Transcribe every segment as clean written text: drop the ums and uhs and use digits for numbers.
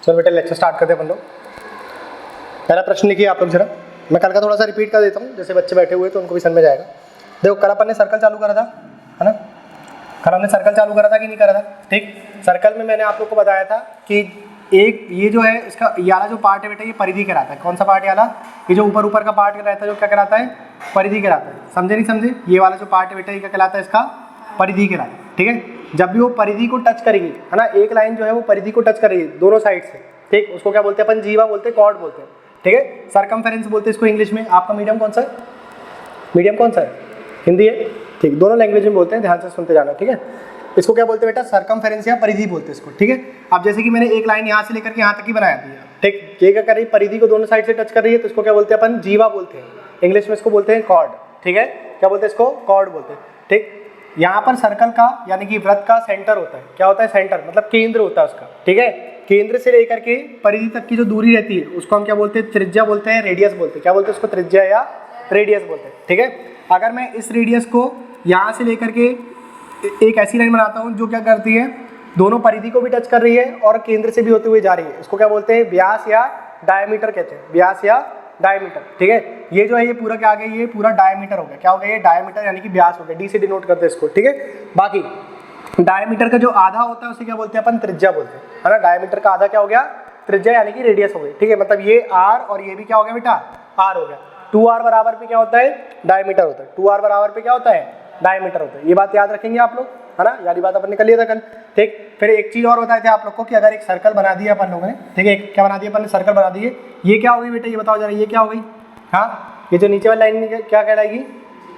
चलो बेटा lecture start करते हैं अपन लोग। पहला प्रश्न लिखिए आप लोग जरा, मैं कल का थोड़ा सा रिपीट कर देता हूँ, जैसे बच्चे बैठे हुए तो उनको भी समझ में जाएगा। देखो कल अपन ने सर्कल चालू करा था, है ना? कल हमने सर्कल चालू करा था कि नहीं करा था? ठीक, सर्कल में मैंने आप लोग को बताया था कि एक ये जो है इसका ये वाला जो पार्ट है बेटा, ये परिधि कहलाता है। कौन सा पार्ट? ये वाला, ये जो ऊपर का पार्ट रहता है जो क्या कहलाता है? परिधि कहलाता है। समझे नहीं समझे? ये वाला जो पार्ट है बेटा, ये क्या कहलाता है? इसका परिधि कहलाता है। ठीक है, जब भी वो परिधि को टच करेगी, है ना, एक लाइन जो है वो परिधि को टच करेगी दोनों साइड से, ठीक, उसको क्या बोलते हैं अपन? जीवा बोलते हैं, कॉर्ड बोलते हैं। ठीक है, सरकमफेरेंस बोलते हैं इसको इंग्लिश में। आपका मीडियम कौन सा है? मीडियम कौन सा है? हिंदी है, ठीक, दोनों लैंग्वेज में बोलते हैं, ध्यान से सुनते जाना। ठीक है, इसको क्या बोलते हैं बेटा? सरकमफेरेंस या परिधि बोलते हैं इसको। ठीक है, अब जैसे कि मैंने एक लाइन यहाँ से लेकर के यहाँ तक ही बनाया दिया, ठीक, ये क्या कर रही है? परिधि को दोनों साइड से टच कर रही है, तो इसको क्या बोलते हैं अपन? जीवा बोलते हैं। इंग्लिश में इसको बोलते हैं कॉर्ड। ठीक है, क्या बोलते हैं इसको? कॉर्ड बोलते हैं। ठीक, यहाँ पर सर्कल का यानी कि वृत्त का सेंटर होता है। क्या होता है? सेंटर, मतलब केंद्र होता है उसका। ठीक है, केंद्र से लेकर के परिधि तक की जो दूरी रहती है उसको हम क्या बोलते हैं? त्रिज्या बोलते हैं, रेडियस बोलते हैं। क्या बोलते हैं उसको? त्रिज्या या रेडियस बोलते हैं। ठीक है, अगर मैं इस रेडियस को यहाँ से लेकर के एक ऐसी लाइन बनाता हूँ जो क्या करती है? दोनों परिधि को भी टच कर रही है और केंद्र से भी होते हुए जा रही है, इसको क्या बोलते हैं? व्यास या डायमीटर कहते हैं। व्यास या डायमीटर। ठीक है, ये जो है ये पूरा क्या आ गया? ये पूरा डायमीटर हो गया। क्या हो गया? ये डायमीटर यानी कि व्यास हो गया। डी से डिनोट करते हैं इसको। ठीक है, बाकी डायमीटर का जो आधा होता है उसे क्या बोलते हैं अपन? त्रिज्या बोलते हैं, है ना? डायमीटर का आधा क्या हो गया? त्रिज्या यानी कि रेडियस हो गई। ठीक है, मतलब ये आर और ये भी क्या हो गया बेटा? आर हो गया। 2r बराबर पे क्या होता है? डायमीटर होता है। 2r बराबर पे क्या होता है? डायमीटर होता है। ये बात याद रखेंगे आप लोग, है ना? यार ये बात अपन ने कर लिया था कल। ठीक, फिर एक चीज और बताए थे आप लोग को कि अगर एक सर्कल बना दिया अपन लोगों ने, ठीक है, क्या बना दिया अपन ने? सर्कल बना दिए। ये क्या होगी बेटा? ये बताओ जरा, ये क्या हो गई? हाँ, ये जो नीचे वाली लाइन क्या कहलाएगी?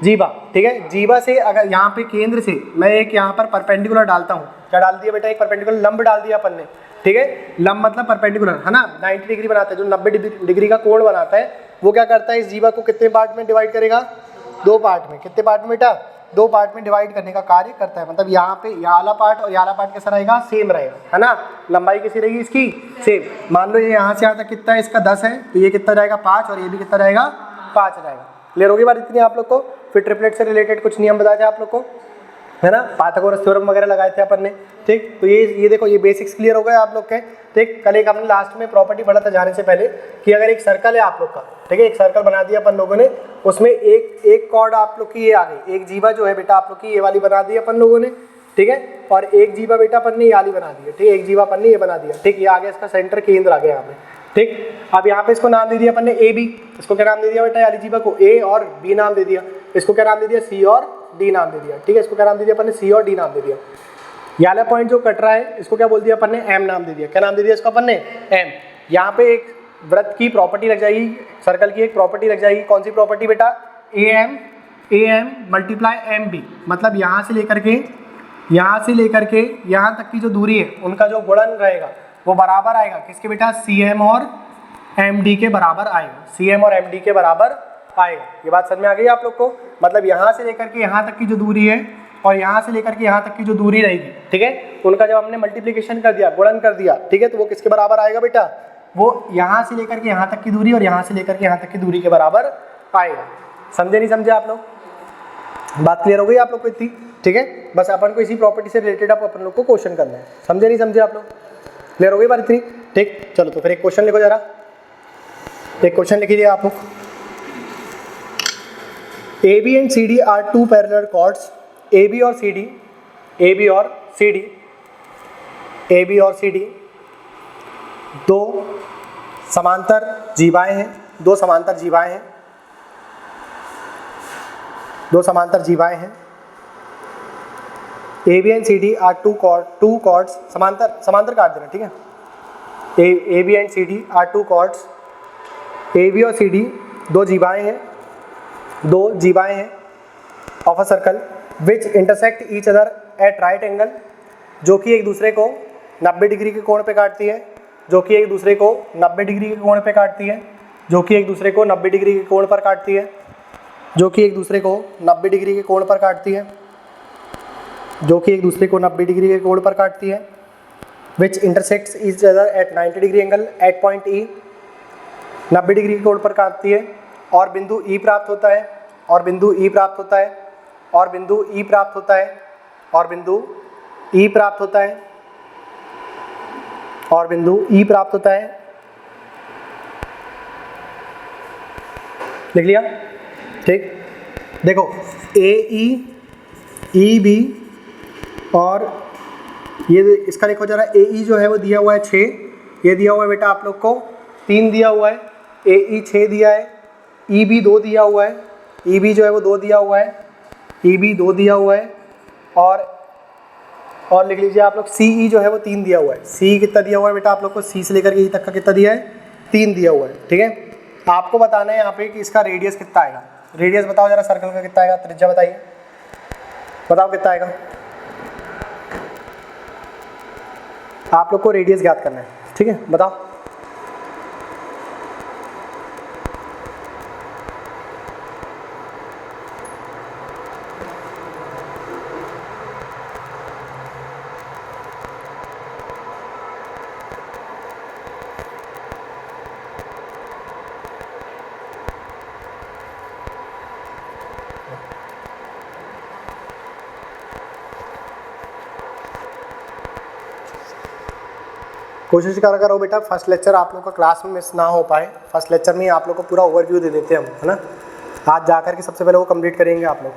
जीवा। ठीक है, जीवा से अगर यहाँ पे केंद्र से मैं एक यहाँ पर परपेंडिकुलर डालता हूँ, क्या डाल दिया बेटा? एक परपेंडिकुलर लंब डाल दिया अपन ने। ठीक है, लंब मतलब परपेंडिकुलर, है ना? 90 डिग्री बनाता है, जो 90 डिग्री का कोण बनाता है वो क्या करता है? इस जीवा को कितने पार्ट में डिवाइड करेगा? 2 पार्ट में। कितने पार्ट में बेटा? 2 पार्ट में डिवाइड करने का कार्य करता है। मतलब यहाँ पे ये वाला पार्ट और ये वाला पार्ट कैसा रहेगा? सेम रहेगा, है ना? लंबाई कैसी रहेगी इसकी? सेम। मान लो ये यहाँ से यहाँ तक कितना है? इसका 10 है, तो ये कितना रहेगा? 5, और ये भी कितना रहेगा? 5 रहेगा। क्लियर होगी बात इतनी आप लोग को? फिर ट्रिपलेट से रिलेटेड कुछ नियम बताए थे आप लोग को, है ना? पाइथागोरस थ्योरम वगैरह लगाए थे अपन ने। ठीक, तो ये देखो, ये बेसिक्स क्लियर हो गए आप लोग के। ठीक, कल एक हमने लास्ट में प्रॉपर्टी पढ़ा था जाने से पहले कि अगर एक सर्कल है आप लोग का, ठीक है, एक सर्कल बना दिया अपन लोगों ने, उसमें एक कॉर्ड आप लोग की ये आ गई, एक जीवा जो है बेटा आप लोग की ये वाली बना दी अपन लोगों ने। ठीक है, और एक जीवा बेटा अपन ने ये वाली बना दी है। ठीक, एक जीवा अपन ने ये बना दिया। ठीक, ये आ गया इसका सेंटर, केंद्र आ गया यहाँ पे। ठीक, अब यहाँ पे इसको नाम दे दिया अपन ने ए बी। इसको क्या नाम दे दिया बेटा? याली जीवा को ए और बी नाम दे दिया। इसको क्या नाम दे दिया? सी और डी नाम दे दिया। ठीक है, इसको क्या नाम दे दिया अपन ने? सी और डी नाम दे दिया। ये वाला पॉइंट जो कट रहा है इसको क्या बोल दिया अपन ने? एम नाम दे दिया। क्या नाम दे दिया इसको अपन ने? एम। यहाँ पे एक वृत्त की प्रॉपर्टी लग जाएगी, सर्कल की एक प्रॉपर्टी लग जाएगी। कौन सी प्रॉपर्टी बेटा? A M multiply M B. मतलब यहाँ से लेकर के यहाँ तक की जो दूरी है उनका जो गुणन रहेगा वो बराबर आएगा किसके बेटा? सी एम और एम डी के बराबर आएगा। सी एम और एम डी के बराबर आएगा। ये बात समझ में आ गई आप लोग को? मतलब यहाँ से लेकर के यहाँ तक की जो दूरी है और यहाँ से लेकर के यहाँ तक की जो दूरी रहेगी, ठीक है, उनका जब हमने मल्टीप्लिकेशन कर दिया, गुणन कर दिया, ठीक है, तो वो किसके बराबर आएगा बेटा? वो यहाँ से लेकर के यहाँ तक की दूरी और यहाँ से लेकर के यहाँ तक की दूरी के बराबर आएगा। समझे नहीं समझे आप लोग? बात क्लियर हो गई आप लोग को इतनी? ठीक है, बस अपन को इसी प्रॉपर्टी से रिलेटेड आप अपन लोग को क्वेश्चन करना है। समझे नहीं समझे आप लोग? क्लियर हो गई बात इतनी? ठीक, चलो तो फिर एक क्वेश्चन लिखो जरा। एक क्वेश्चन लिखिए आप लोग। AB and CD are two parallel chords. AB और CD दो समांतर जीवाएं हैं। AB and CD are two chords. समांतर काट देना, ठीक है? AB and CD are two chords. AB और CD दो जीवाएं हैं of a circle which intersect each other eight right angle, जो कि एक दूसरे को 90 डिग्री के कोण पे काटती है। जो कि एक दूसरे को 90 डिग्री के कोण पर काटती है। जो कि एक दूसरे को 90 डिग्री के कोण पर काटती है। जो कि एक दूसरे को 90 डिग्री के कोण पर काटती है। जो कि एक दूसरे को 90 डिग्री के कोण पर काटती है। Which intersects each other at 90 degree angle at point E, 90 degree के कोण पर काटती है और बिंदु ई प्राप्त होता है। और बिंदु ई प्राप्त होता है। और बिंदु ई प्राप्त होता है। और बिंदु ई प्राप्त होता है। और बिंदु ई प्राप्त होता है। लिख लिया, ठीक। देखो ए ई बी और ये इसका देखो जरा, ए ई जो है वो दिया हुआ है 6, ये दिया हुआ है बेटा आप लोग को 3 दिया हुआ है, ए ई 6 दिया है, ई बी 2 दिया हुआ है, ई बी जो है वो 2 दिया हुआ है, ई बी 2 दिया हुआ है, और लिख लीजिए आप लोग सी ई जो है वो 3 दिया हुआ है। सी कितना दिया हुआ है बेटा आप लोग को, सी से लेकर के ई तक का कितना दिया है, 3 दिया हुआ है, ठीक है। आपको बताना है यहाँ पे कि इसका रेडियस कितना आएगा। रेडियस बताओ जरा, सर्कल का कितना आएगा, त्रिज्या बताइए, बताओ कितना आएगा। आप लोग को रेडियस ज्ञात करना है, ठीक है, बताओ। कोशिश करो बेटा, फर्स्ट लेक्चर आप लोग का क्लास में मिस ना हो पाए। फर्स्ट लेक्चर में आप लोग को पूरा ओवरव्यू दे देते हैं हम, है ना। आज जाकर के सबसे पहले वो कंप्लीट करेंगे आप लोग।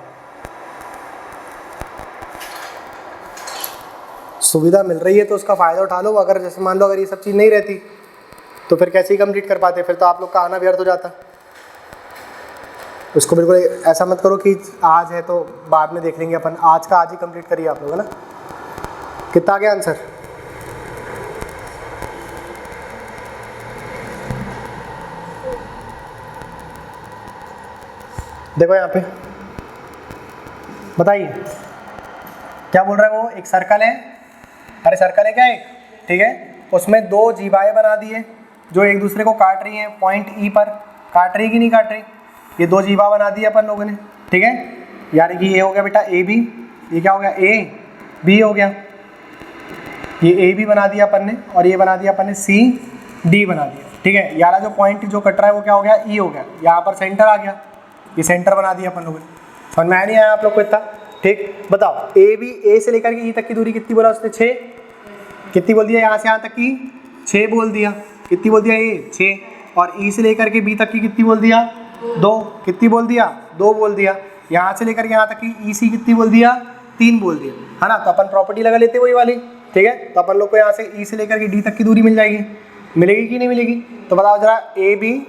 सुविधा मिल रही है तो उसका फ़ायदा उठा लो। अगर जैसे मान लो अगर ये सब चीज़ नहीं रहती तो फिर कैसे ही कंप्लीट कर पाते, फिर तो आप लोग का आना व्यर्थ हो जाता। उसको बिल्कुल ऐसा मत करो कि आज है तो बाद में देख लेंगे अपन, आज का आज ही कंप्लीट करिए आप लोग, है ना। कितना आ गया आंसर? देखो यहाँ पे बताइए क्या बोल रहा है वो। एक सर्कल है, अरे सर्कल है क्या एक, ठीक है। उसमें 2 जीवाएँ बना दिए जो एक दूसरे को काट रही हैं पॉइंट ई पर। काट रही कि नहीं काट रही? ये 2 जीवा बना दिए अपन लोगों ने, ठीक है। यानी कि ये हो गया बेटा ए बी, ये क्या हो गया ए बी हो गया। ये ए बी बना दिया अपन ने, और ये बना दिया अपन ने सी डी बना दिया, ठीक है। यारा जो पॉइंट जो कट रहा है वो क्या हो गया, ई हो गया। यहाँ पर सेंटर आ गया, ये सेंटर बना दिया अपन लोगों ने। समझ में आया नहीं आया आप लोग को इतना? ठीक, बताओ ए बी, ए से लेकर के ई तक की दूरी कितनी बोला उसने, 6। कितनी बोल दिया यहाँ से यहाँ तक की, 6 बोल दिया। कितनी बोल दिया ये 6। और ई से लेकर के बी तक की कितनी बोल दिया, 2। कितनी बोल दिया, 2 बोल दिया। यहाँ से लेकर के यहाँ तक की ई सी कितनी बोल दिया, 3 बोल दिया, है ना। तो अपन प्रॉपर्टी लगा लेते वही वाली, ठीक है। तो अपन लोग को यहाँ से ई से लेकर के डी तक की दूरी मिल जाएगी। मिलेगी कि नहीं मिलेगी? तो बताओ जरा, ए बी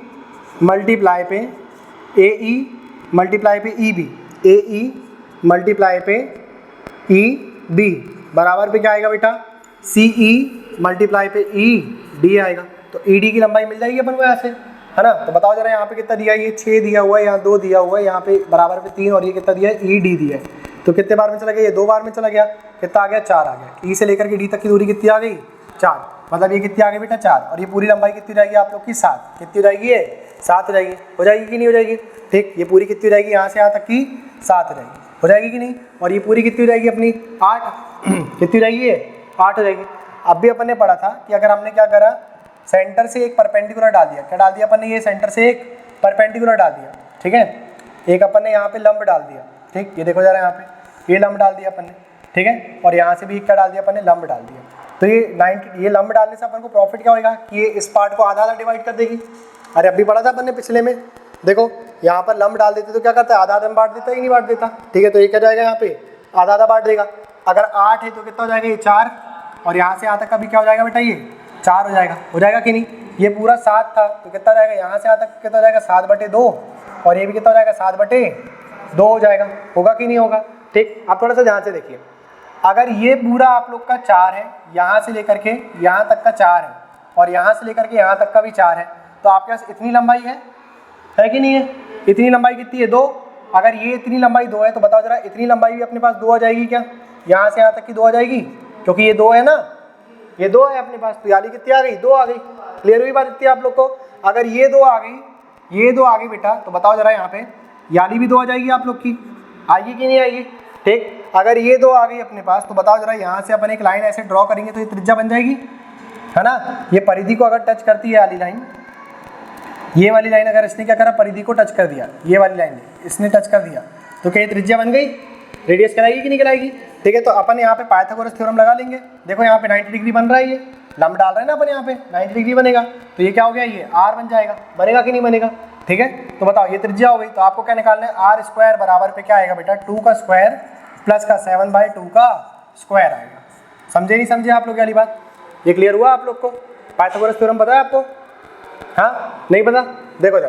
मल्टीप्लाई पे ए ई मल्टीप्लाई पे ई बी, ए ई मल्टीप्लाई पे ई बी बराबर पे क्या आएगा बेटा, सी ई मल्टीप्लाई पे ई डी आएगा। तो ई डी की लंबाई मिल जाएगी अपन को यहाँ से, है ना। तो बताओ जरा यहाँ पे कितना दिया है, ये 6 दिया हुआ है, यहाँ 2 दिया हुआ है, यहाँ पे बराबर पे 3, और ये कितना दिया है, ई डी दिया है। तो कितने बार में चला गया, ये 2 बार में चला गया। कितना आ गया, 4 आ गया। ई से लेकर के डी तक की दूरी कितनी आ गई, 4। मतलब ये कितनी आ गई बेटा, 4। और ये पूरी लंबाई कितनी रहेगी आप लोग की, 7। कितनी हो जाएगी ये, 7 हो जाएगी। हो जाएगी कि नहीं हो जाएगी? ठीक, ये पूरी कितनी हो जाएगी, यहाँ से यहाँ तक की 7 हो जाएगी। हो जाएगी कि नहीं? और ये पूरी कितनी हो जाएगी अपनी, 8। कितनी हो जाएगी ये, 8 हो जाएगी। अब भी अपन ने पढ़ा था कि अगर हमने क्या करा, सेंटर से एक परपेंडिकुलर डाल दिया। क्या डाल दिया अपन ने, ये सेंटर से एक परपेंडिकुलर डाल दिया, ठीक है। एक अपन ने यहाँ पे लंब डाल दिया, ठीक। ये देखो जरा यहाँ पे ये लंब डाल दिया अपन ने, ठीक है। और यहाँ से भी क्या डाल दिया अपन ने, लंब डाल दिया। तो ये लंब डालने से अपन को प्रॉफिट क्या होगा कि ये इस पार्ट को आधा आधा डिवाइड कर देगी। अरे अभी पढ़ा था अपन ने पिछले में, देखो यहाँ पर लंब डाल देते तो क्या करता है, आधा आधा में बांट देता है कि नहीं बांट देता, ठीक है। तो ये क्या जाएगा यहाँ पे, आधा आधा बांट देगा। अगर 8 है तो कितना हो जाएगा, ये 4। और यहाँ से यहाँ तक का भी क्या हो जाएगा बेटा, ये 4 हो जाएगा। हो जाएगा कि नहीं? ये पूरा 7 था तो कितना हो जाएगा, यहाँ से यहाँ तक कितना हो जाएगा, 7/2। और ये भी कितना हो जाएगा, 7/2 हो जाएगा। होगा कि नहीं होगा? ठीक, आप थोड़ा सा ध्यान से देखिए। अगर ये पूरा आप लोग का 4 है, यहाँ से लेकर के यहाँ तक का 4 है, और यहाँ से लेकर के यहाँ तक का भी 4 है, तो आपके पास इतनी लंबाई है कि नहीं है? इतनी लंबाई कितनी है, 2। अगर ये इतनी लंबाई 2 है तो बताओ जरा, इतनी लंबाई भी अपने पास 2 आ जाएगी क्या? यहाँ से यहाँ तक की 2 आ जाएगी, क्योंकि ये 2 है ना, ये 2 है अपने पास। तो यानी कितनी आ गई, 2 आ गई। क्लियर हुई बात इतनी आप लोग को? अगर ये 2 आ गई, ये 2 आ गई बेटा, तो बताओ जरा यहाँ पे यानी भी 2 आ जाएगी आप लोग की, आएगी कि नहीं आएगी? ठीक, अगर ये 2 आ गई अपने पास तो बताओ जरा, यहाँ से अपन एक लाइन ऐसे ड्रॉ करेंगे तो ये त्रिज्या बन जाएगी, है ना। ये परिधि को अगर टच करती है वाली लाइन, ये वाली लाइन अगर इसने क्या करा, परिधि को टच कर दिया, ये वाली लाइन इसने टच कर दिया, तो क्या ये त्रिज्या बन गई? रेडियस कहलाएगी कि नहीं कहलाएगी? ठीक है, तो अपन यहाँ पे पाइथागोरस थ्योरम लगा लेंगे। देखो यहाँ पे 90 डिग्री बन रहा है ये, लंब डाल रहे हैं ना अपन यहाँ पे 90 डिग्री बनेगा, तो ये क्या हो गया, ये r बन जाएगा, बनेगा कि नहीं बनेगा, ठीक है। तो बताओ ये त्रिज्या हो गई, तो आपको क्या निकालना है, आर स्क्वायर बराबर पे क्या आएगा बेटा, 2 का स्क्वायर प्लस का 7/2 का स्क्वायर आएगा। समझे नहीं समझे आप लोग वाली बात, ये क्लियर हुआ आप लोग को? पाइथागोरस थ्योरम पता है आपको? हाँ नहीं पता? देखो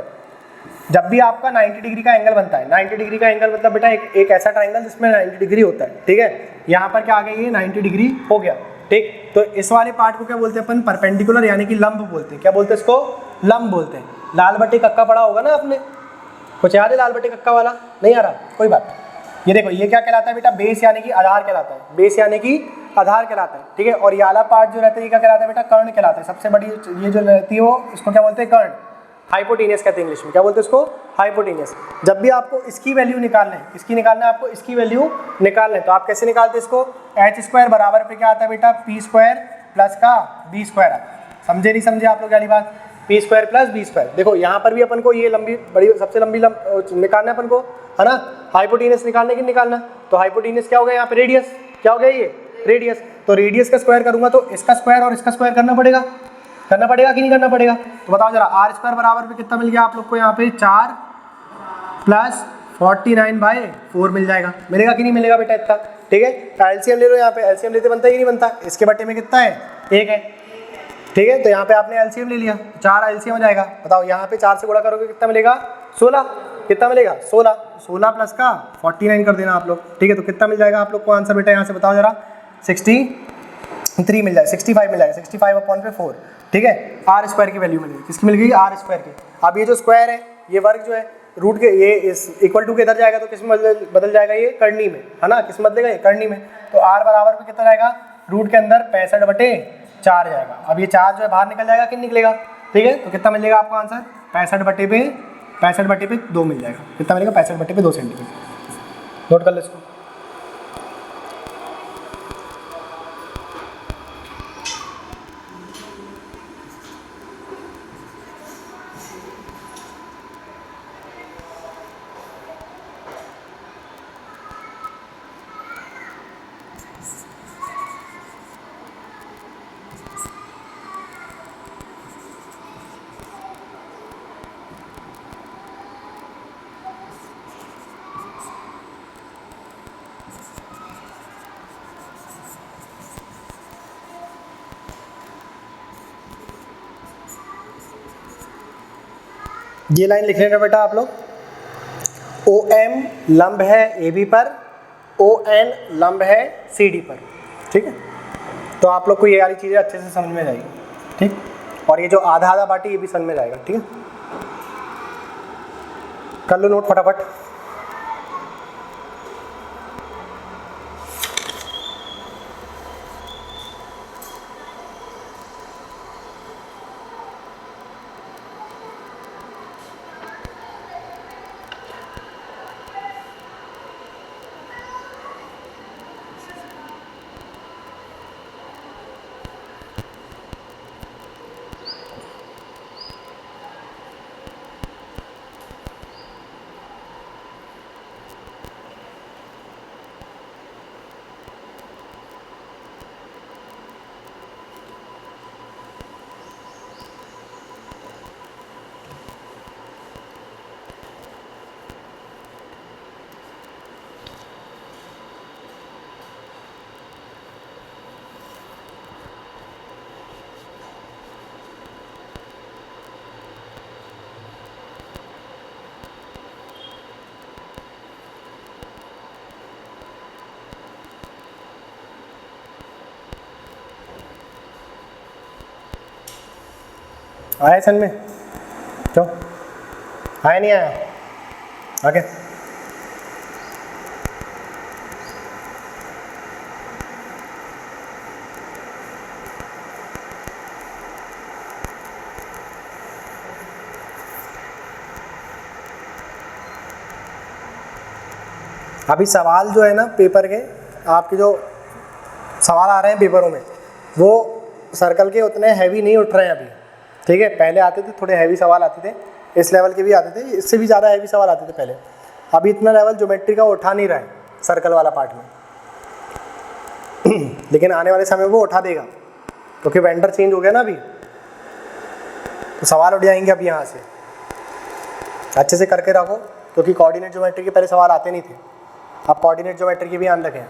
जब भी आपका 90 डिग्री का एंगल बनता है, 90 डिग्री का एंगल मतलब बेटा एक ऐसा ट्राइंगल जिसमें 90 डिग्री होता है, ठीक है। यहाँ पर क्या आ गया, ये 90 डिग्री हो गया, ठीक। तो इस वाले पार्ट को क्या बोलते हैं अपन, परपेंडिकुलर यानी कि लंब बोलते हैं। क्या बोलते हैं इसको, लंब बोलते हैं। लाल बट्टी कक्का पढ़ा होगा ना आपने, कुछ याद है लाल बट्टी कक्का वाला? नहीं आ रहा, कोई बात। ये देखो ये क्या कहलाता है बेटा, बेस यानी कि आधार कहलाता है, बेस यानी कि आधार कहलाता है, ठीक है। और ये वाला पार्ट जो रहता है ये क्या कहलाता है बेटा, कर्ण कहलाता है। सबसे बड़ी ये जो रहती है वो, इसको क्या बोलते हैं, कर्ण, हाइपोटेनियस कहते हैं इंग्लिश में। क्या बोलते हैं इसको, हाइपोटेनियस। जब भी आपको इसकी वैल्यू निकालना है, इसकी निकालना है आपको, इसकी वैल्यू निकालना है, तो आप कैसे निकालते हैं इसको, एच स्क्वायर बराबर पे क्या आता है बेटा, पी स्क्वायर प्लस का बी स्क्वायर आता है। समझे नहीं समझे आप लोग वाली बात, P square plus B square. देखो यहाँ पर भी अपन को ये लंबी बड़ी सबसे लंबी निकालना है अपन को, है ना, हाइपोटेनियस निकालने की निकालना। तो हाइपोटेनियस क्या हो गया यहाँ पे, रेडियस, क्या हो गया ये, रेडियस। तो रेडियस का स्क्वायर करूंगा तो इसका स्क्वायर और इसका स्क्वायर करना पड़ेगा कि नहीं करना पड़ेगा? तो बताओ जरा, आर स्क्वायर बराबर पे कितना मिल गया आप लोग को यहाँ पे, 4 प्लस 49/4 मिल जाएगा। मिलेगा कि नहीं मिलेगा बेटा इतना, ठीक है। एलसीएम ले लो, यहाँ पे एलसीएम लेते बनता है कि नहीं बनता, इसके बट्टे में कितना है, 1 है, ठीक है। तो यहाँ पे आपने एलसीएम ले लिया, 4 एलसीएम हो जाएगा। बताओ यहाँ पे 4 से गुणा करोगे कितना मिलेगा, 16, कितना मिलेगा, 16 प्लस का 49 कर देना आप लोग, ठीक है। तो कितना मिल जाएगा आप लोग को आंसर बेटा, यहाँ से बताओ जरा, 63 मिल जाएगा, 65 मिल जाएगा, 65/4, ठीक है। आर स्क्वायर की वैल्यू मिल गई, किसकी मिल गई, आर स्क्वायर की। अब ये जो स्क्वायर है, ये वर्ग जो है रूट के, ये इस इक्वल टू के इधर जाएगा तो किस में बदल जाएगा, ये करनी में, है ना, किस में बदलेगा, ये करनी में। तो आर बराबर पे कितना जाएगा, रूट के अंदर 65/4 जाएगा। अब ये 4 जो है बाहर निकल जाएगा कि निकलेगा, ठीक है। तो कितना मिल जाएगा आपको आंसर, 65/2 मिल जाएगा। कितना मिलेगा, 65/2 सेंटीमीटर। नोट कर लो इसको। ये लाइन लिख लेना बेटा आप लोग, OM लंब है AB पर, ON लंब है CD पर, ठीक है। तो आप लोग को ये वाली चीज़ें अच्छे से समझ में जाएगी, ठीक। और ये जो आधा आधा बाटी ये भी समझ में जाएगा, ठीक है। कर लो नोट फटाफट। आया सन में, क्यों आया नहीं आया, आगे अभी सवाल जो है ना पेपर के, आपके जो सवाल आ रहे हैं पेपरों में, वो सर्कल के उतने हैवी नहीं उठ रहे हैं अभी, ठीक है। पहले आते थे थोड़े हैवी सवाल आते थे, इस लेवल के भी आते थे, इससे भी ज़्यादा हैवी सवाल आते थे पहले। अभी इतना लेवल ज्योमेट्री का उठा नहीं रहा है सर्कल वाला पार्ट में लेकिन आने वाले समय में वो उठा देगा, क्योंकि वेंडर चेंज हो गया ना अभी, तो सवाल उठ जाएंगे अब यहाँ से। अच्छे से करके रखो, क्योंकि कोऑर्डिनेट ज्योमेट्री के पहले सवाल आते नहीं थे, अब कोऑर्डिनेट ज्योमेट्री की भी ध्यान रखें।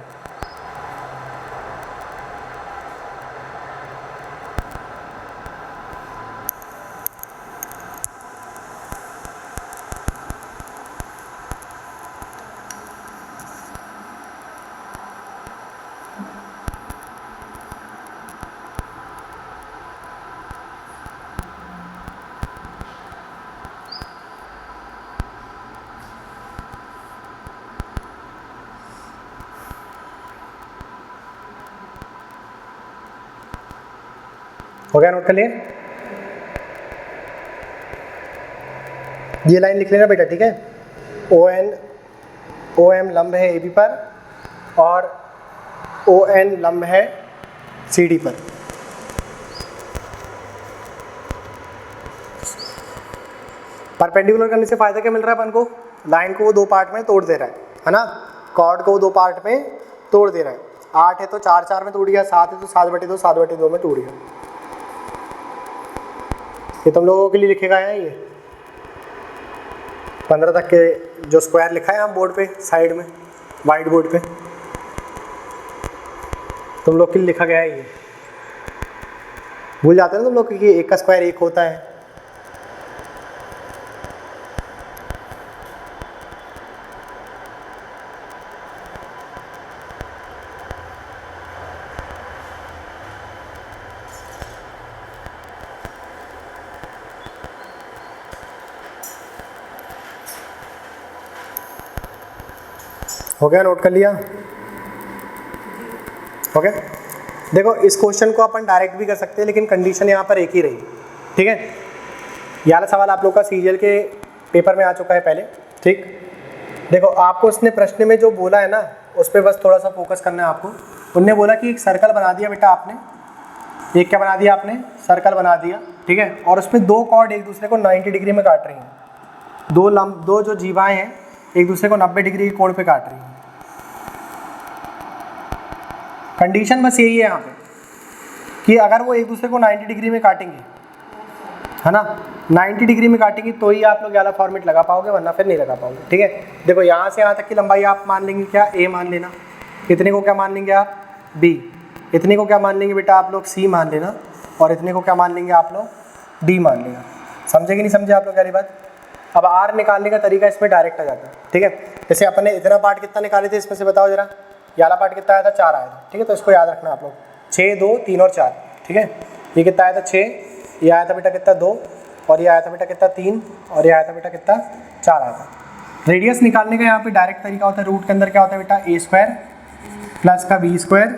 हो गया, नोट कर लिए? ये लाइन लिख लेना बेटा, ठीक है। ओ एम लंब है ए बी पर और ओ एन लंब है सी डी पर। परपेंडिकुलर करने से फायदा क्या मिल रहा है अपन को? लाइन को वो दो पार्ट में तोड़ दे रहा है ना, कॉर्ड को वो दो पार्ट में तोड़ दे रहा है। 8 है तो 4 4 में टूट गया, 7 है तो 7/2 7/2 में टूट गया। ये तुम लोगों के लिए लिखेगा है, ये 15 तक के जो स्क्वायर लिखा है हम बोर्ड पे साइड में, वाइट बोर्ड पे तुम लोग के लिए लिखा गया है। ये भूल जाते हैं ना तुम लोग कि एक का स्क्वायर एक होता है। हो गया, नोट कर लिया? ओके, देखो इस क्वेश्चन को अपन डायरेक्ट भी कर सकते हैं, लेकिन कंडीशन यहाँ पर एक ही रही, ठीक है। ये वाला सवाल आप लोग का सीजीएल के पेपर में आ चुका है पहले, ठीक। देखो आपको उसने प्रश्न में जो बोला है ना, उस पर बस थोड़ा सा फोकस करना है आपको। उनने बोला कि एक सर्कल बना दिया बेटा आपने, एक क्या बना दिया आपने? सर्कल बना दिया, ठीक है। और उसमें दो कॉर्ड एक दूसरे को 90 डिग्री में काट रही हैं, दो जो जीवाएँ हैं एक दूसरे को 90 डिग्री के कोण पे काट रही हैं। कंडीशन बस यही है यहाँ पे कि अगर वो एक दूसरे को 90 डिग्री में काटेंगे, है ना, 90 डिग्री में काटेंगी तो ही आप लोग वाला फॉर्मेट लगा पाओगे, वरना फिर नहीं लगा पाओगे, ठीक है। देखो यहाँ से यहाँ तक की लंबाई आप मान लेंगे क्या? ए मान लेना। इतने को क्या मान लेंगे आप? बी। इतने को क्या मान लेंगे बेटा आप लोग? सी मान लेना। और इतने को क्या मान लेंगे आप लोग? डी मान लेना। समझे कि नहीं समझे आप लोग यारी बात? अब आर निकालने का तरीका इसमें डायरेक्ट आ जाता है, ठीक है। जैसे अपन ने इतना पार्ट कितना निकाले थे इसमें से बताओ जरा, ये वाला पार्ट कितना आया था? 4 आया था, ठीक है। तो इसको याद रखना आप लोग, 6 2 3 और 4, ठीक है। ये कितना आया था? 6। ये आया था बेटा कितना? 2। और ये आया था बेटा कितना? 3। और ये आया था बेटा कितना? 4 आया था। रेडियस निकालने का यहाँ पे डायरेक्ट तरीका होता है। रूट के अंदर क्या होता है बेटा? ए स्क्वायर प्लस का बी स्क्वायर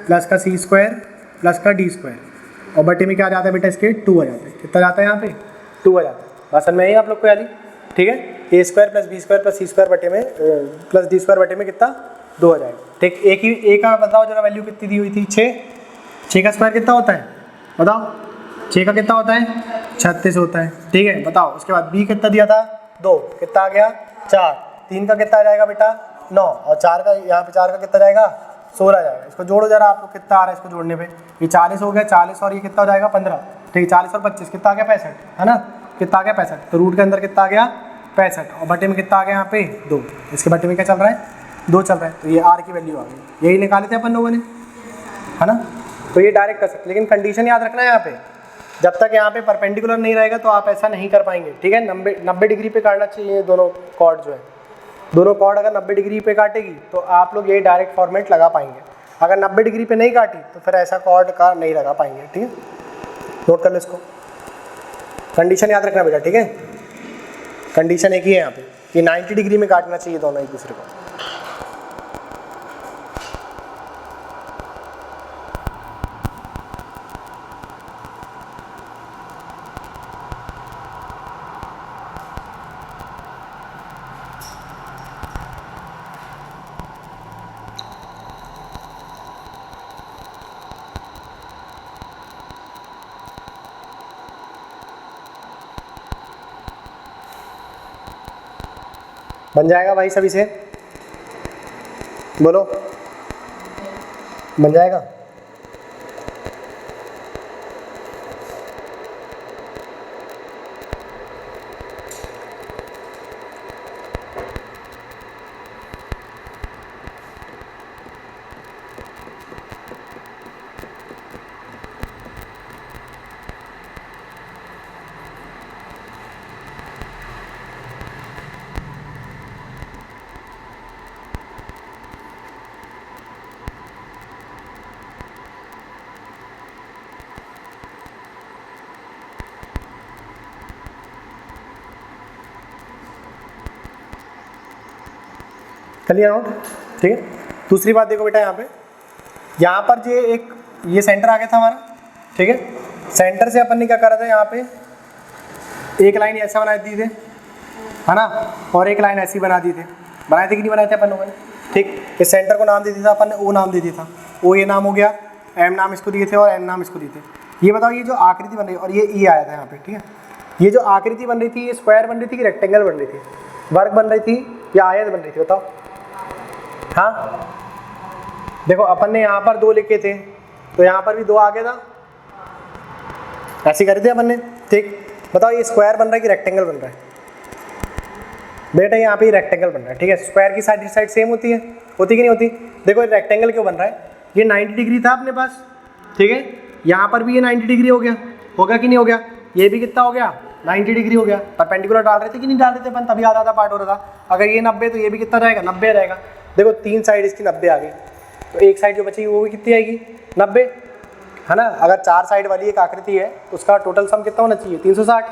प्लस का सी स्क्वायर प्लस का डी स्क्वायर। और बटे में क्या आ जाता है बेटा? इसके 2 आ जाते हैं। कितना जाता है यहाँ पे? 2 आ जाता है। भाषण में ही आप लोग को यानी, ठीक है। A square plus B square plus C square बटे में प्लस डी स्क्वायर बटे में कितना? 2 आ जाएगा, ठीक। एक ही ए का बताओ जरा वैल्यू कितनी दी हुई थी? 6। 6 का स्क्वायर कितना होता है बताओ? 6 का कितना होता है? 36 होता है, ठीक है। बताओ उसके बाद बी कितना दिया था? 2। कितना आ गया? 4। 3 का कितना आ जाएगा बेटा? 9। और 4 का, यहाँ पे 4 का कितना जाएगा? 16 जाएगा। इसको जोड़ो जरा आप लोग, कितना आ रहा है इसको जोड़ने पे? ये 40 हो गया, 40 और ये कितना हो जाएगा? 15, ठीक है। 40 और 25 कितना आ गया? 65, है ना। कितना आ गया? 65। तो रूट के अंदर कितना आ गया? 65। और बटे में कितना आ गया यहाँ पे? 2। इसके बटे में क्या चल रहा है? 2 चल रहा है। तो ये आर की वैल्यू आ गई। यही निकाले थे अपन लोगों ने, है ना। तो ये डायरेक्ट कर सकते, लेकिन कंडीशन याद रखना है यहाँ पे, जब तक यहाँ पे परपेंडिकुलर नहीं रहेगा तो आप ऐसा नहीं कर पाएंगे, ठीक है। 90 डिग्री पे काटना चाहिए दोनों कॉर्ड जो है। दोनों कॉर्ड अगर 90 डिग्री पे काटेगी तो आप लोग ये डायरेक्ट फॉर्मेट लगा पाएंगे। अगर 90 डिग्री पे नहीं काटी तो फिर ऐसा कॉर्ड का नहीं लगा पाएंगे, ठीक है। नोट कर लो इसको, कंडीशन याद रखना बेटा, ठीक है। कंडीशन एक ही है यहाँ पे कि 90 डिग्री में काटना चाहिए दोनों एक दूसरे को। बन जाएगा भाई सभी से? बोलो, बन जाएगा? कर लिया नोट, ठीक है। दूसरी बात देखो बेटा, यहाँ पर ये सेंटर आ गया था हमारा, ठीक है। सेंटर से अपन ने क्या करा था, यहाँ पे एक लाइन ऐसा बना दी थी, है ना, और एक लाइन ऐसी बना दी थी। बनाए थे कि नहीं बनाए थे अपन लोगों ने, ठीक। इस सेंटर को नाम दे दिया था अपन ने, ओ नाम दे दिया था, ओ ये नाम हो गया, एम नाम इसको दिए थे और एन नाम इसको दिए थे। ये बताओ, ये जो आकृति बन रही है और ये ई आया था यहाँ पे, ठीक है। ये जो आकृति बन रही थी, ये स्क्वायर बन रही थी कि रेक्टेंगल बन रही थी, वर्ग बन रही थी या आयत बन रही थी, बताओ। हाँ देखो, अपन ने यहाँ पर 2 लिखे थे तो यहाँ पर भी 2 आ गया था, ऐसे करे थे अपन ने, ठीक। बताओ ये स्क्वायर बन रहा है कि रेक्टेंगल बन रहा है? बेटा यहाँ पे रेक्टेंगल बन रहा है, ठीक है। स्क्वायर की साइड सेम होती है कि नहीं होती? देखो ये रेक्टेंगल क्यों बन रहा है, ये 90 डिग्री था अपने पास, ठीक है। यहाँ पर भी ये 90 डिग्री हो गया, होगा कि नहीं हो गया? ये भी कितना हो गया, 90 डिग्री हो गया। परपेंडिकुलर डाल रहे थे कि नहीं डाल रहे थे अपन, तभी आधा पार्ट हो रहा था। अगर ये 90 तो ये भी कितना रहेगा, 90 रहेगा। देखो 3 साइड इसकी 90 आ गई, तो एक साइड जो बचेगी वो भी कितनी आएगी, 90, है ना। अगर 4 साइड वाली एक आकृति है तो उसका टोटल सम कितना होना चाहिए, 360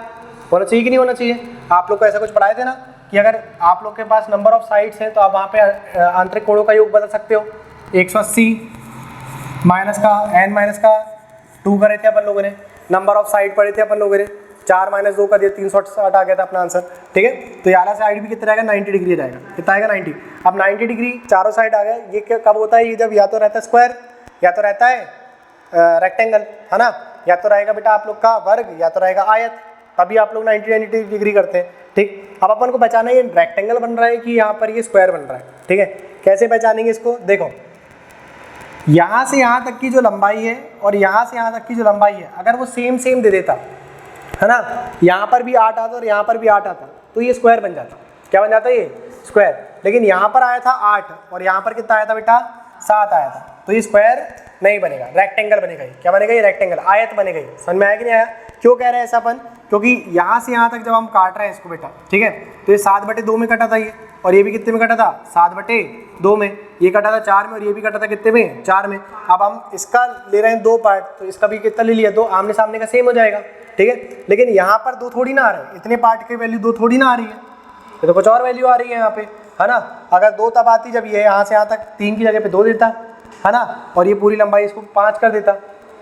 होना चाहिए कि नहीं होना चाहिए? आप लोग को ऐसा कुछ पढ़ाए थे ना कि अगर आप लोग के पास नंबर ऑफ साइड्स है तो आप वहाँ पे आंतरिक कोणों का योग बदल सकते हो। 180 माइनस का n माइनस का 2 करे थे अपन लोगों ने, नंबर ऑफ साइड पढ़े थे अपन लोगों ने, 4 माइनस 2 का दिया, 360 आ गया था अपना आंसर, ठीक है। तो यहाँ साइड भी कितना रहेगा, 90 डिग्री रहेगा, कितना आएगा 90। अब 90 डिग्री चारों साइड आ गया, ये कब होता है, ये जब या तो रहता है स्क्वायर या तो रहता है रेक्टेंगल, है ना, या तो रहेगा बेटा आप लोग का वर्ग या तो रहेगा आयत, तभी आप लोग 90 डिग्री करते हैं, ठीक। अब अपन को पहचाना ये रेक्टेंगल बन रहा है कि यहाँ पर ये स्क्वायर बन रहा है, ठीक है। कैसे पहचानेंगे इसको, देखो यहाँ से यहाँ तक की जो लंबाई है और यहाँ से यहाँ तक की जो लंबाई है, अगर वो सेम दे देता, है ना, यहाँ पर भी 8 आता और यहाँ पर भी 8 आता, तो ये स्क्वायर बन जाता। क्या बन जाता है, ये स्क्वायर। लेकिन यहाँ पर आया था 8 और यहाँ पर कितना आया था बेटा, 7 आया था, तो ये स्क्वायर नहीं बनेगा, रेक्टेंगल बनेगा। ये क्या बनेगा, ये रेक्टेंगल, आयत बनेगा। ये समझ में आया कि नहीं आया? क्यों कह रहे हैं ऐसा अपन, क्योंकि यहाँ से यहाँ तक जब हम काट रहे हैं इसको बेटा, ठीक है, तो ये 7/2 में कटा था ये, और ये भी कितने में कटा था, 7/2 में। ये कटा था 4 में और ये भी कटा था कितने में, 4 में। अब हम इसका ले रहे हैं 2 पार्ट, तो इसका भी कितना ले लिया, 2, आमने सामने का सेम हो जाएगा, ठीक है। लेकिन यहाँ पर 2 थोड़ी ना आ रहे हैं, इतने पार्ट की वैल्यू 2 थोड़ी ना आ रही है, ये तो कुछ और वैल्यू आ रही है यहाँ पे, है ना। अगर 2 तब आती जब ये यहाँ से यहाँ तक 3 की जगह पे 2 देता, है ना, और ये पूरी लंबाई इसको 5 कर देता,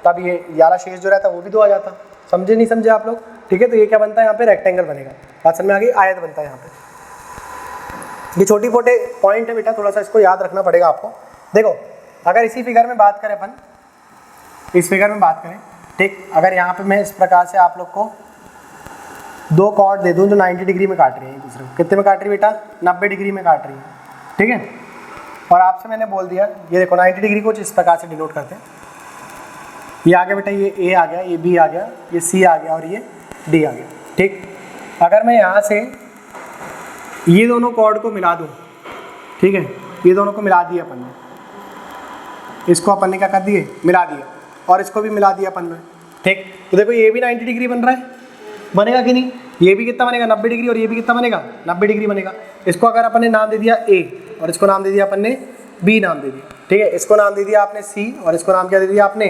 तब ये 11 शेष जो रहता वो भी 2 आ जाता। समझे नहीं समझे आप लोग, ठीक है। तो ये क्या बनता है, यहाँ पे रेक्टेंगल बनेगा। बात समझ में आ गई, आयत बनता है यहाँ पे। ये छोटी मोटे पॉइंट है बेटा, थोड़ा सा इसको याद रखना पड़ेगा आपको। देखो अगर इसी फिगर में बात करें अपन, इस फिगर में बात करें, ठीक, अगर यहाँ पे मैं इस प्रकार से आप लोग को 2 कॉर्ड दे दूँ जो 90 डिग्री में काट रही है एक दूसरे को, कितने में काट रही है बेटा, 90 डिग्री में काट रही है, ठीक है। और आपसे मैंने बोल दिया, ये देखो 90 डिग्री को इस प्रकार से डिनोट करते हैं। ये आ गया बेटा, ये ए आ गया, ये बी आ गया, ये सी आ गया और ये डी आ गया, ठीक। अगर मैं यहाँ से ये दोनों कॉर्ड को मिला दूँ, ठीक है, ये दोनों को मिला दिया अपन ने, इसको अपन ने क्या कर दिए, मिला दिया, और इसको भी मिला दिया अपन ने, ठीक। तो देखो ये भी 90 डिग्री बन रहा है, बनेगा कि नहीं? ये भी कितना बनेगा, 90 डिग्री, और ये भी कितना बनेगा, 90 डिग्री बनेगा। इसको अगर अपन ने नाम दे दिया ए और इसको नाम दे दिया अपन ने बी नाम दे दिया, ठीक है। इसको नाम दे दिया आपने सी और इसको नाम क्या दे दिया आपने,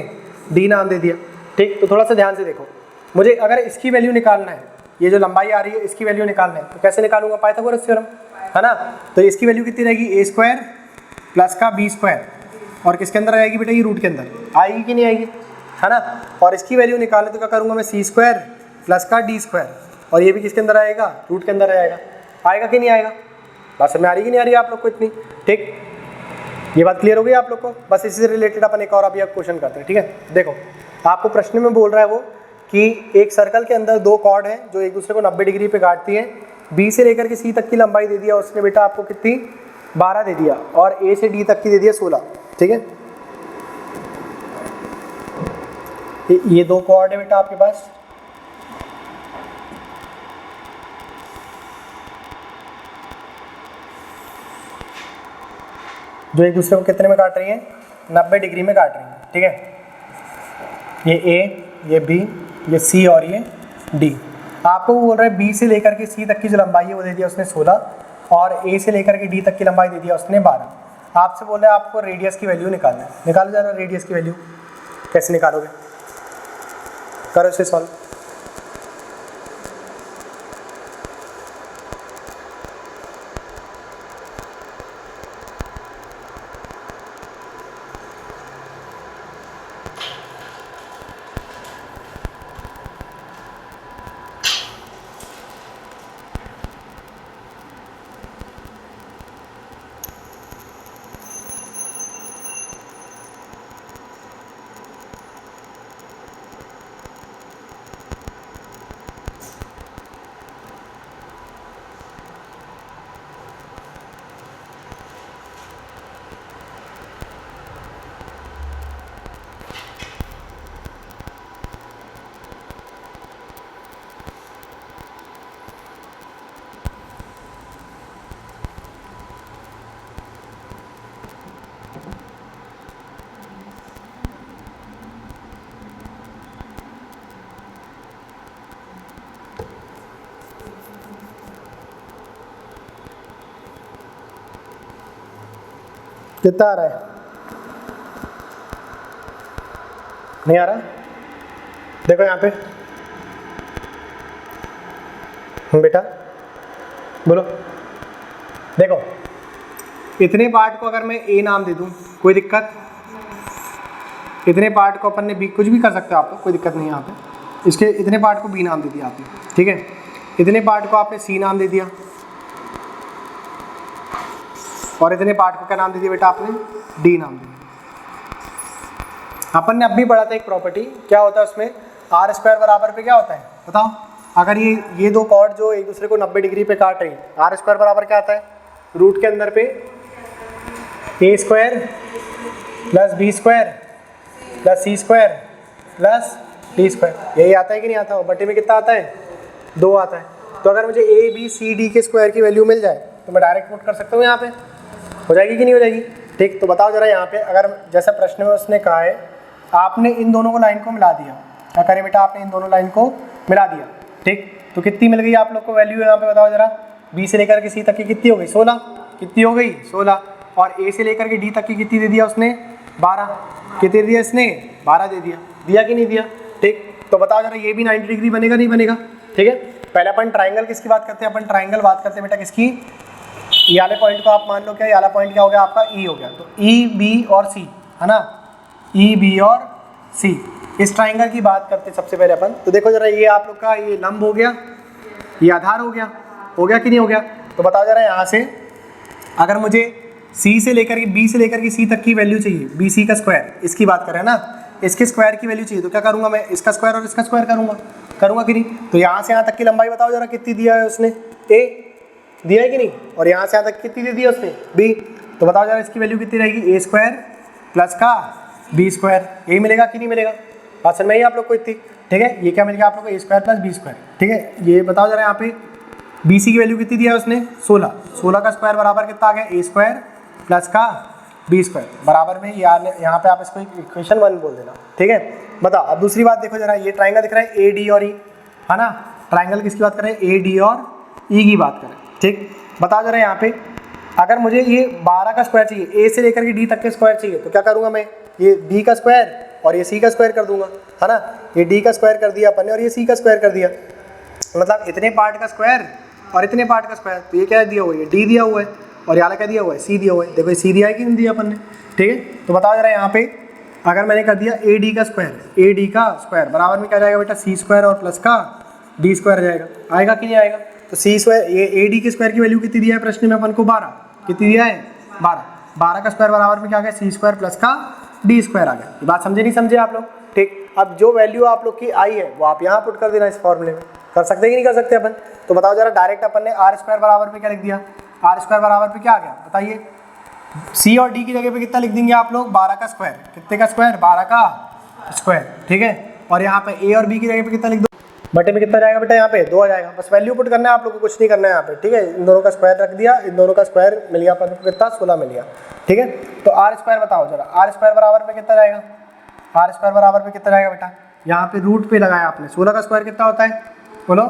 डी नाम दे दिया, ठीक। तो थोड़ा सा ध्यान से देखो, मुझे अगर इसकी वैल्यू निकालना है, ये जो लंबाई आ रही है इसकी वैल्यू निकालना है, तो कैसे निकालूंगा, पाइथागोरस थ्योरम, है ना। तो इसकी वैल्यू कितनी रहेगी, ए स्क्वायर प्लस का बी स्क्वायर, और किसके अंदर आएगी बेटा, ये रूट के अंदर आएगी कि नहीं आएगी, है ना। और इसकी वैल्यू निकालने तो क्या करूँगा मैं, सी स्क्वायर प्लस का डी स्क्वायर, और ये भी किसके अंदर आएगा, रूट के अंदर आएगा। आएगा कि नहीं आएगा? बात समझ में आ रही कि नहीं आ रही है आप लोग को इतनी, ठीक। ये बात क्लियर हो गई आप लोग को? बस इसी से रिलेटेड अपन एक और अभी क्वेश्चन करते हैं, ठीक है। देखो आपको प्रश्न में बोल रहा है वो कि एक सर्कल के अंदर 2 कॉर्ड हैं जो एक दूसरे को 90 डिग्री पे काटती हैं, बी से लेकर के सी तक की लंबाई दे दिया उसने बेटा आपको कितनी, 12 दे दिया, और ए से डी तक की दे दिया 16, ठीक है। ये 2 कॉर्ड है बेटा आपके पास, जो एक दूसरे को कितने में काट रही हैं, 90 डिग्री में काट रही हैं, ठीक है। ये ए, ये बी, ये सी और ये डी। आपको बोल रहा है बी से लेकर के सी तक की जो लंबाई है वो दे दिया उसने 16, और ए से लेकर के डी तक की लंबाई दे दिया उसने 12। आपसे बोल रहा है आपको रेडियस की वैल्यू निकालना है, निकालो जरा रेडियस की वैल्यू। कैसे निकालोगे, करो इसे सॉल्व। कितना आ रहा है? नहीं आ रहा? देखो यहाँ पे बेटा, बोलो। देखो इतने पार्ट को अगर मैं ए नाम दे दूँ, कोई दिक्कत? इतने पार्ट को अपन ने बी, कुछ भी कर सकते हो आप, कोई दिक्कत नहीं है यहाँ पे। इसके इतने पार्ट को बी नाम दे दिया आपने, ठीक है। इतने पार्ट को आपने सी नाम दे दिया, और इतने पार्ट को क्या नाम दे दिया बेटा आपने? डी नाम दे दिया। अपन ने अब भी पढ़ा था एक प्रॉपर्टी, क्या होता है उसमें? आर स्क्वायर बराबर पे क्या होता है बताओ? अगर ये दो कॉर्ड जो एक दूसरे को 90 डिग्री पे काट रही है, आर स्क्वायर बराबर क्या आता है? रूट के अंदर पे A square plus B square plus C square plus D square, यही आता है कि नहीं आता? बटे में कितना आता है? 2 आता है। तो अगर मुझे ए बी सी डी के स्क्वायर की वैल्यू मिल जाए तो मैं डायरेक्ट पुट कर सकता हूँ यहाँ पे, हो जाएगी कि नहीं हो जाएगी? ठीक, तो बताओ जरा यहाँ पे, अगर जैसा प्रश्न में उसने कहा है आपने इन दोनों को लाइन को मिला दिया, क्या करें बेटा? आपने इन दोनों लाइन को मिला दिया, ठीक। तो कितनी मिल गई आप लोग को वैल्यू यहाँ पे बताओ जरा? बी से लेकर के सी तक की कितनी हो गई? 16। कितनी हो गई? 16। और ए से लेकर के डी तक की कितनी दे दिया उसने? 12। कितने दिया इसने? 12 दे दिया। दिया कि नहीं दिया? ठीक, तो बताओ जरा ये भी 90 डिग्री बनेगा नहीं बनेगा? ठीक है, पहले अपन ट्राइंगल किसकी बात करते हैं? अपन ट्राइंगल बात करते हैं बेटा किसकी? ये वाले पॉइंट को आप मान लो, क्या ये वाला पॉइंट क्या हो गया आपका? ई हो गया। तो ई बी और सी है ना, ई बी और सी, इस ट्राइंगल की बात करते हैं सबसे पहले अपन। तो देखो जरा, ये आप लोग का ये लंब हो गया, ये आधार हो गया कि नहीं हो गया? तो बताओ जरा यहाँ से, अगर मुझे सी से लेकर के बी से लेकर के सी तक की वैल्यू चाहिए, बी सी का स्क्वायर, इसकी बात करें ना, इसके स्क्वायर की वैल्यू चाहिए, तो क्या करूँगा मैं? इसका स्क्वायर और इसका स्क्वायर करूँगा कि नहीं? तो यहाँ से यहाँ तक की लंबाई बताओ जरा कितनी दिया है उसने? ए दिया है कि नहीं? और यहाँ से यहाँ तक कितनी दे दिया उसने? बी। तो बताओ जरा इसकी वैल्यू कितनी रहेगी? ए स्क्वायर प्लस का बी स्क्वायर, यही मिलेगा कि नहीं मिलेगा? बात समझ में आई आप लोग को इतनी? ठीक है, ये क्या मिल गया आप लोग को? ए स्क्वायर प्लस बी स्क्वायर, ठीक है। ये बताओ जरा यहाँ पे बी सी की वैल्यू कितनी दिया है उसने? 16। 16 का स्क्वायर बराबर कितना आ गया? ए स्क्वायर प्लस का बी स्क्वायर बराबर में यहाँ पे आप इसको इक्वेशन 1 बोल देना, ठीक है। बताओ अब दूसरी बात देखो जरा, ये ट्राइंगल दिख रहा है ए डी और ई, है ना। ट्राइंगल किसकी बात कर रहे हैं? ए डी और ई की बात करें, ठीक। बताओ जरा यहाँ पे, अगर मुझे ये 12 का स्क्वायर चाहिए, ए से लेकर के डी तक के स्क्वायर चाहिए, तो क्या करूँगा मैं? ये बी का स्क्वायर और ये सी का स्क्वायर कर दूंगा, है ना। ये डी का स्क्वायर कर दिया अपन ने और ये सी का स्क्वायर कर दिया, मतलब इतने पार्ट का स्क्वायर और इतने पार्ट का स्क्वायर। तो ये क्या दिया हुआ है? ये डी दिया हुआ है, और यहाँ क्या दिया हुआ है? सी दिया हुआ है। देखो ये सी दिया है कि नहीं दिया अपन ने? ठीक है, तो बताओ जरा यहाँ पे, अगर मैंने कर दिया ए डी का स्क्वायर, ए डी का स्क्वायर बराबर में क्या जाएगा बेटा? सी स्क्वायर और प्लस का डी स्क्वायर जाएगा, आएगा कि नहीं आएगा? तो सी स्क्वायर, ये ए डी के स्क्वायर की वैल्यू कितनी दिया है प्रश्न में अपन को? 12। कितनी दिया है? 12। 12 का स्क्वायर बराबर में क्या आ गया? सी स्क्वायर प्लस का डी स्क्वायर आ गया। ये बात समझे नहीं समझे आप लोग? ठीक, अब जो वैल्यू आप लोग की आई है वो आप यहाँ पुट कर देना इस फॉर्मूले में। कर सकते कि नहीं कर सकते अपन? तो बताओ जरा, डायरेक्ट अपन ने आर स्क्वायर बराबर पे क्या लिख दिया? आर स्क्वायर बराबर पे क्या आ गया बताइए? सी और डी की जगह पे कितना लिख देंगे आप लोग? 12 का स्क्वायर। कितने का स्क्वायर? 12 का स्क्वायर, ठीक है। और यहाँ पे ए और बी की जगह पे कितना लिख दो? बटे में कितना जाएगा बेटा? यहाँ पे 2 आ जाएगा। बस वैल्यू पुट करना है आप लोग को, कुछ नहीं करना है यहाँ पे, ठीक है। इन दोनों का स्क्वायर रख दिया, इन दोनों का स्क्वायर मिल गया अपन को कितना? 16 मिल गया, ठीक है। तो आर स्क्वायर बताओ जरा, आर स्क्वायर बराबर पे कितना जाएगा? आर स्क्वायर बराबर पे कितना जाएगा बेटा? यहाँ पे रूट पे लगाया आपने, 16 का स्क्वायर कितना होता है बोलो?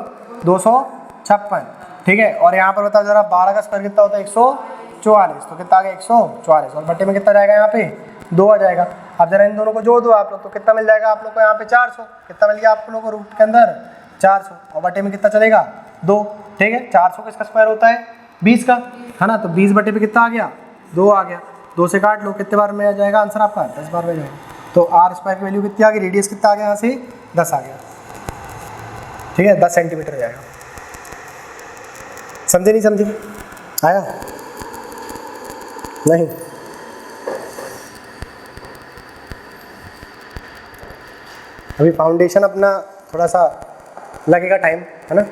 256, ठीक है। और यहाँ पर बताओ जरा, 12 का स्क्वायर कितना होता है? 144, तो कितना आ गया? 144, और बटे में कितना जाएगा? यहाँ पे 2 आ जाएगा। अब जरा इन दोनों को जोड़ दो आप लोग, तो कितना मिल जाएगा आप लोग को? यहाँ पे 400। कितना मिल गया आप लोगों को रूट के अंदर? 400, और बटे में कितना चलेगा? 2, ठीक है। 400 किसका स्क्वायर होता है? 20 का, है ना। तो 20 बटे पे कितना आ गया? 2 आ गया। 2 से काट लो, कितने बार में आ जाएगा आंसर आपका? 10 बार में जाएगा। तो आर स्क्वायर की वैल्यू कितनी आ गई? रेडियस कितना आ गया यहाँ से? 10 आ गया, ठीक है। 10 सेंटीमीटर जाएगा। समझे नहीं समझे? आया नहीं? अभी फाउंडेशन अपना थोड़ा सा लगेगा टाइम, है ना।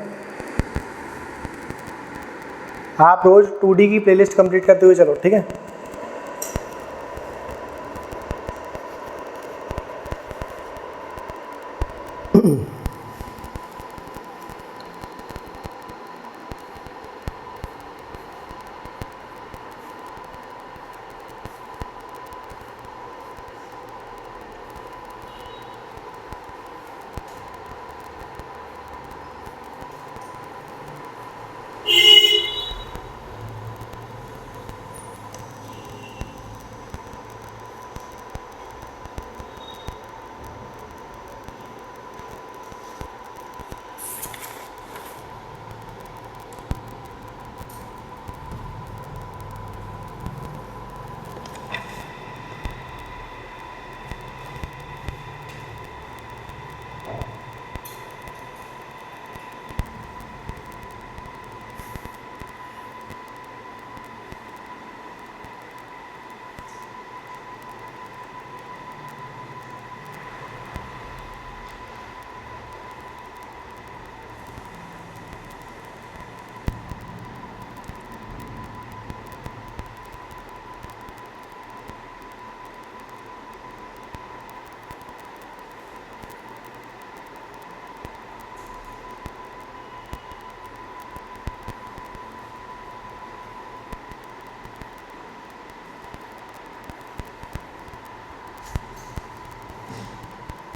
आप रोज 2D की प्लेलिस्ट कंप्लीट करते हुए चलो, ठीक है।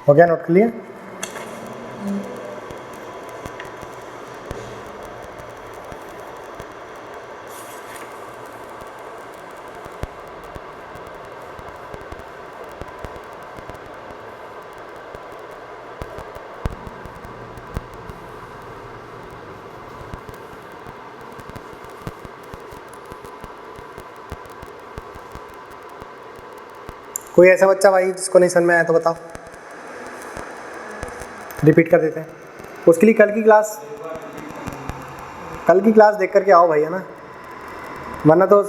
हो गया, नोट कर लिया। कोई ऐसा बच्चा भाई जिसको नहीं समझ में आया तो बताओ, रिपीट कर देते हैं। उसके लिए कल की क्लास देख करके आओ भाई, है ना, वरना तो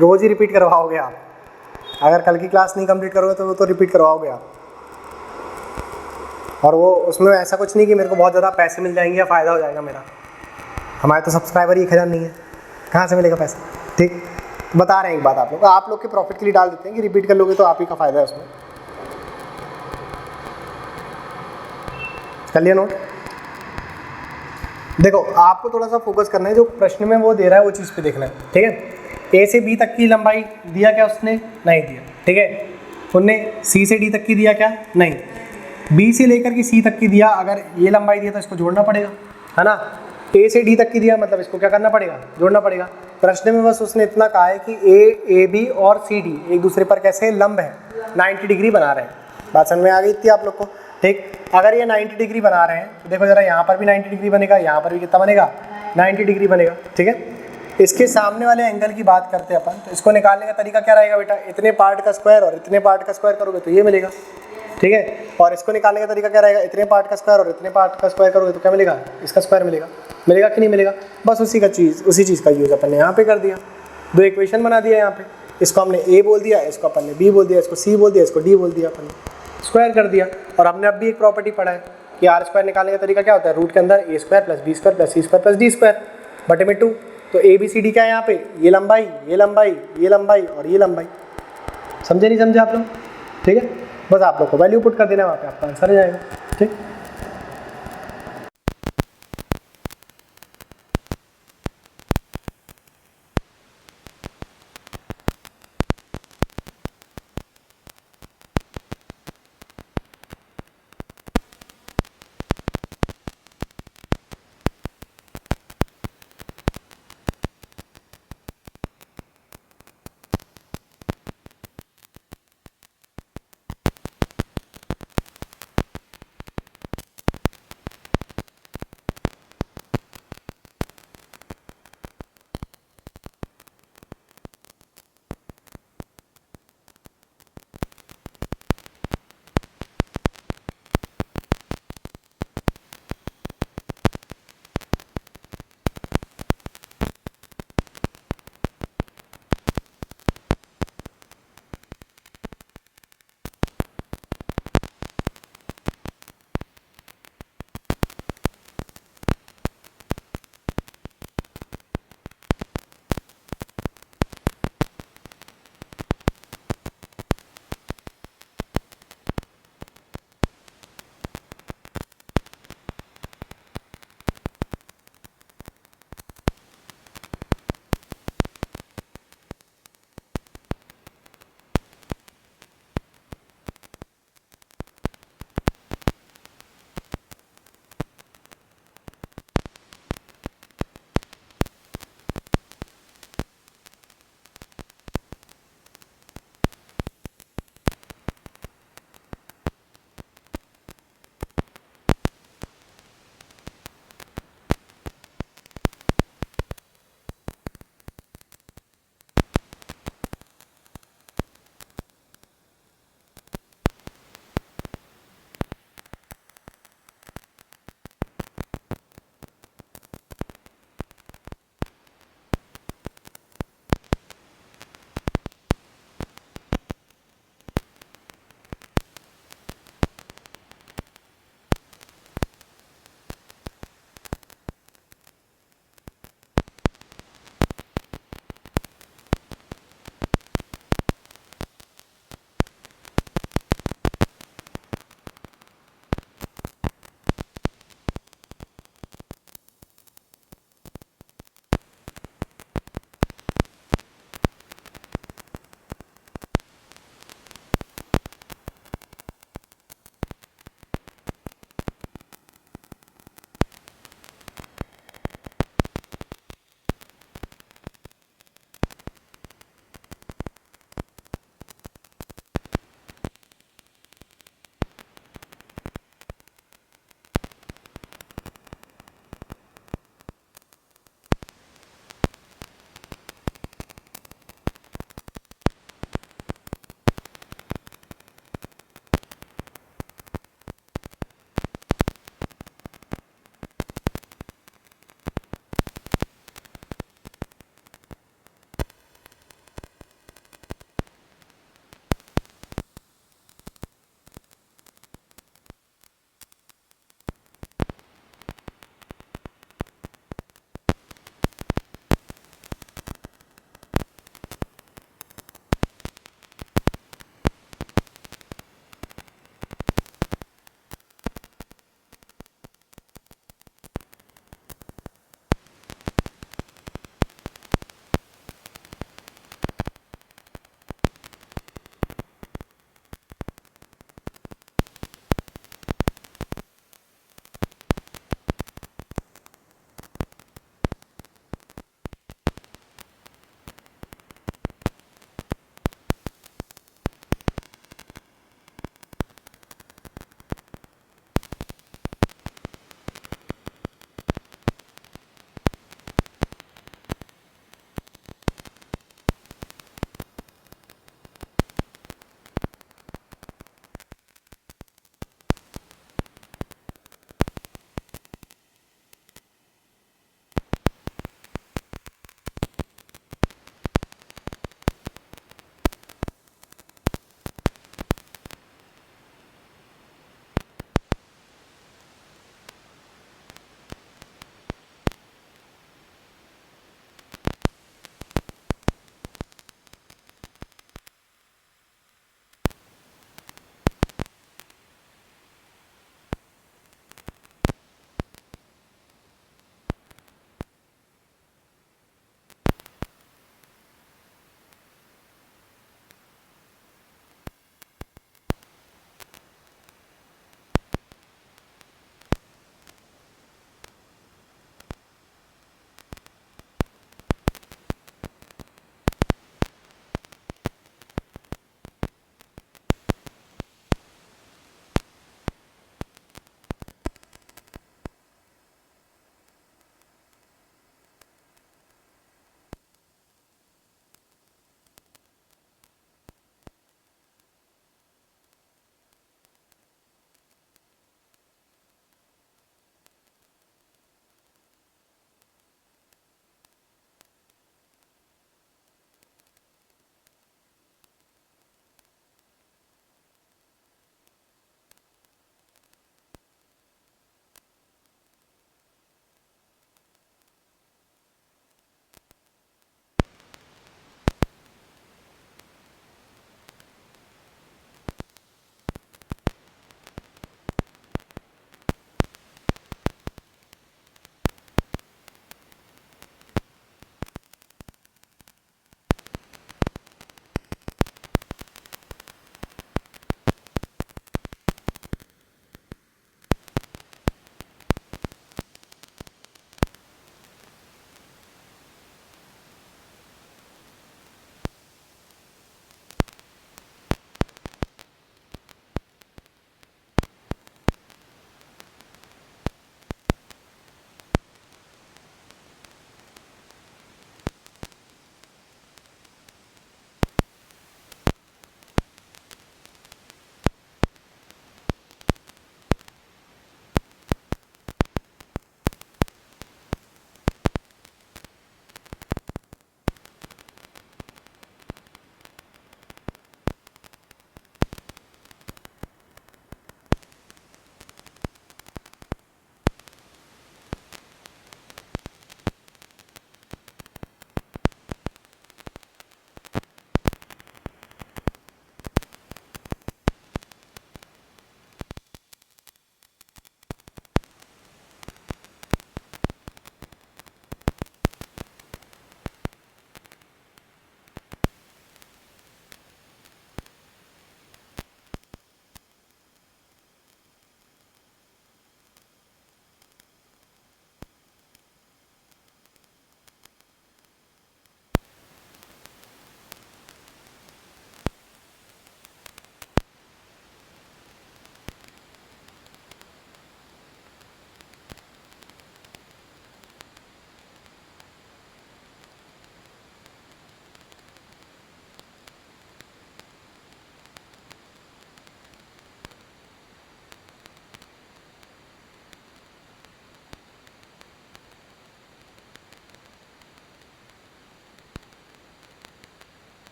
रोज़ ही रिपीट करवाओगे आप। अगर कल की क्लास नहीं कंप्लीट करोगे तो वो तो रिपीट करवाओगे आप। और वो उसमें ऐसा कुछ नहीं कि मेरे को बहुत ज़्यादा पैसे मिल जाएंगे या फ़ायदा हो जाएगा मेरा। हमारे तो सब्सक्राइबर ही 1000 नहीं है, कहाँ से मिलेगा पैसा? ठीक, बता रहे हैं एक बात आप लोग के प्रॉफिट के लिए डाल देते हैं कि रिपीट कर लोगे तो आप ही का फ़ायदा है उसमें। कर लिया नोट? देखो आपको थोड़ा सा फोकस करना है, जो प्रश्न में वो दे रहा है वो चीज़ पे देखना है, ठीक है। ए से बी तक की लंबाई दिया क्या उसने? नहीं दिया, ठीक है। उनने सी से डी तक की दिया क्या? नहीं। बी से लेकर के सी तक की दिया, अगर ये लंबाई दिया तो इसको जोड़ना पड़ेगा, है ना। ए से डी तक की दिया मतलब इसको क्या करना पड़ेगा? जोड़ना पड़ेगा। प्रश्न में बस उसने इतना कहा है कि ए बी और सी डी एक दूसरे पर कैसे लंब है, 90 डिग्री बना रहे हैं। बात समझ में आ गई थी आप लोग को? ठीक, अगर ये 90 डिग्री बना रहे हैं तो देखो जरा, यहाँ पर भी 90 डिग्री बनेगा, यहाँ पर भी कितना बनेगा? 90 डिग्री बनेगा, ठीक है। इसके सामने वाले एंगल की बात करते हैं अपन, तो इसको निकालने का तरीका क्या रहेगा बेटा? इतने पार्ट का स्क्वायर और इतने पार्ट का स्क्वायर करोगे तो ये मिलेगा, ठीक है। और इसको निकालने का तरीका क्या रहेगा? इतने पार्ट का स्क्वायर और इतने पार्ट का स्क्वायर करोगे तो क्या मिलेगा? इसका स्क्वायर मिलेगा। मिलेगा कि नहीं मिलेगा? बस उसी चीज़ का यूज़ अपन ने यहाँ पे कर दिया। दो इक्वेशन बना दिया यहाँ पे, इसको हमने ए बोल दिया, इसको अपन ने बी बोल दिया, इसको सी बोल दिया, इसको डी बोल दिया, अपन ने स्क्वायर कर दिया। और हमने अब भी एक प्रॉपर्टी पढ़ा है कि आर स्क्वायर निकालने का तरीका क्या होता है? रूट के अंदर A square plus B square plus C square plus D square बटे में 2। तो ए बी सी डी क्या है यहाँ पे? ये लंबाई, ये लंबाई, ये लंबाई और ये लंबाई। समझे नहीं समझे आप लोग? ठीक है, बस आप लोग को वैल्यू पुट कर देना, वहाँ पे आपका आंसर आ जाएगा, ठीक।